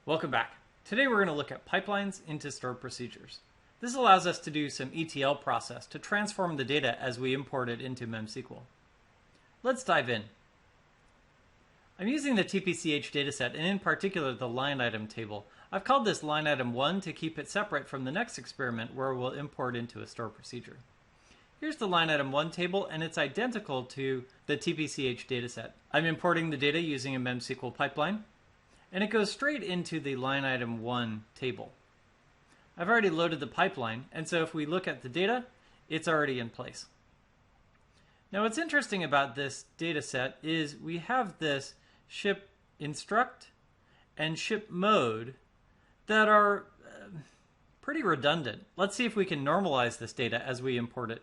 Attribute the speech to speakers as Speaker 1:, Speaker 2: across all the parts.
Speaker 1: Welcome back. Today we're going to look at pipelines into stored procedures. This allows us to do some ETL process to transform the data as we import it into MemSQL. Let's dive in. I'm using the TPCH dataset and in particular the line item table. I've called this line item 1 to keep it separate from the next experiment where we'll import into a store procedure. Here's the line item 1 table and it's identical to the TPCH dataset. I'm importing the data using a MemSQL pipeline and it goes straight into the line item 1 table. I've already loaded the pipeline, and so if we look at the data, it's already in place. Now what's interesting about this data set is we have this ship instruct and ship mode that are pretty redundant. Let's see if we can normalize this data as we import it.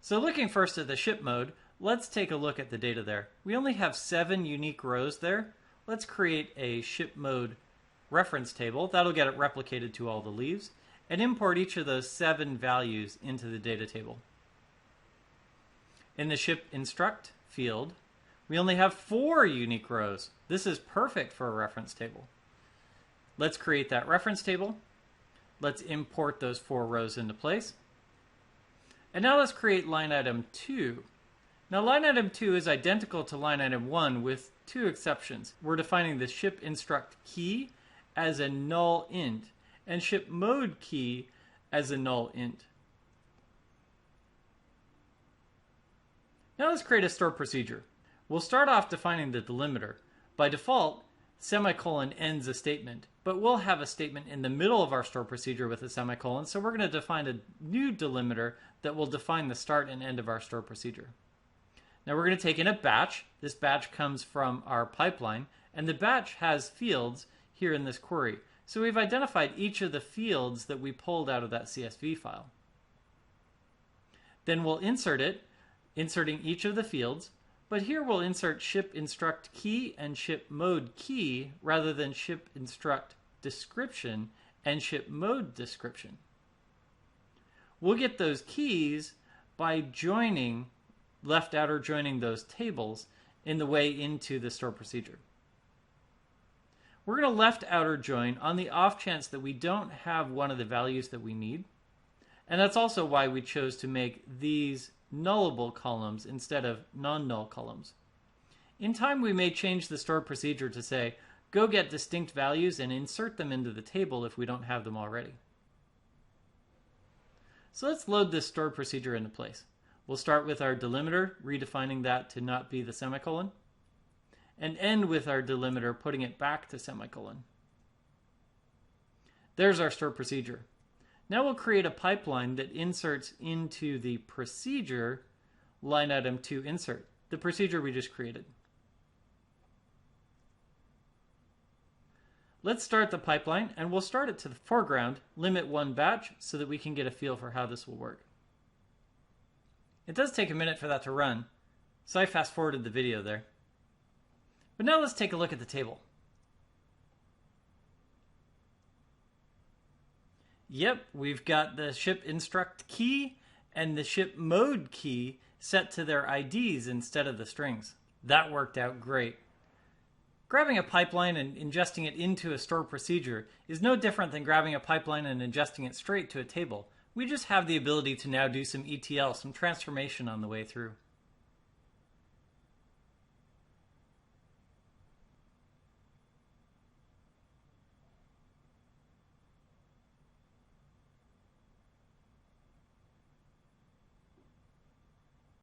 Speaker 1: So looking first at the ship mode, let's take a look at the data there. We only have 7 unique rows there. Let's create a ship mode reference table. That'll get it replicated to all the leaves and import each of those 7 values into the data table. In the ship instruct field, we only have 4 unique rows. This is perfect for a reference table. Let's create that reference table. Let's import those 4 rows into place. And now let's create line item 2. Now line item 2 is identical to line item 1 with 2 exceptions. We're defining the ship instruct key as a null int and ship mode key as a null int. Now let's create a store procedure. We'll start off defining the delimiter. By default, semicolon ends a statement, but we'll have a statement in the middle of our store procedure with a semicolon, so we're going to define a new delimiter that will define the start and end of our store procedure. Now we're going to take in a batch. This batch comes from our pipeline, and the batch has fields here in this query. So we've identified each of the fields that we pulled out of that CSV file. Then we'll insert it, inserting each of the fields, but here we'll insert ship instruct key and ship mode key rather than ship instruct description and ship mode description. We'll get those keys by joining, left outer joining those tables in the way into the store procedure. We're going to left outer join on the off chance that we don't have one of the values that we need. And that's also why we chose to make these nullable columns instead of non-null columns. In time, we may change the store procedure to say, go get distinct values and insert them into the table if we don't have them already. So let's load this store procedure into place. We'll start with our delimiter, redefining that to not be the semicolon, and end with our delimiter, putting it back to semicolon. There's our store procedure. Now we'll create a pipeline that inserts into the procedure line item 2 insert, the procedure we just created. Let's start the pipeline, and we'll start it to the foreground, limit 1 batch, so that we can get a feel for how this will work. It does take a minute for that to run, so I fast forwarded the video there. But now let's take a look at the table. Yep, we've got the ship instruct key and the ship mode key set to their IDs instead of the strings. That worked out great. Grabbing a pipeline and ingesting it into a store procedure is no different than grabbing a pipeline and ingesting it straight to a table. We just have the ability to now do some ETL, some transformation on the way through.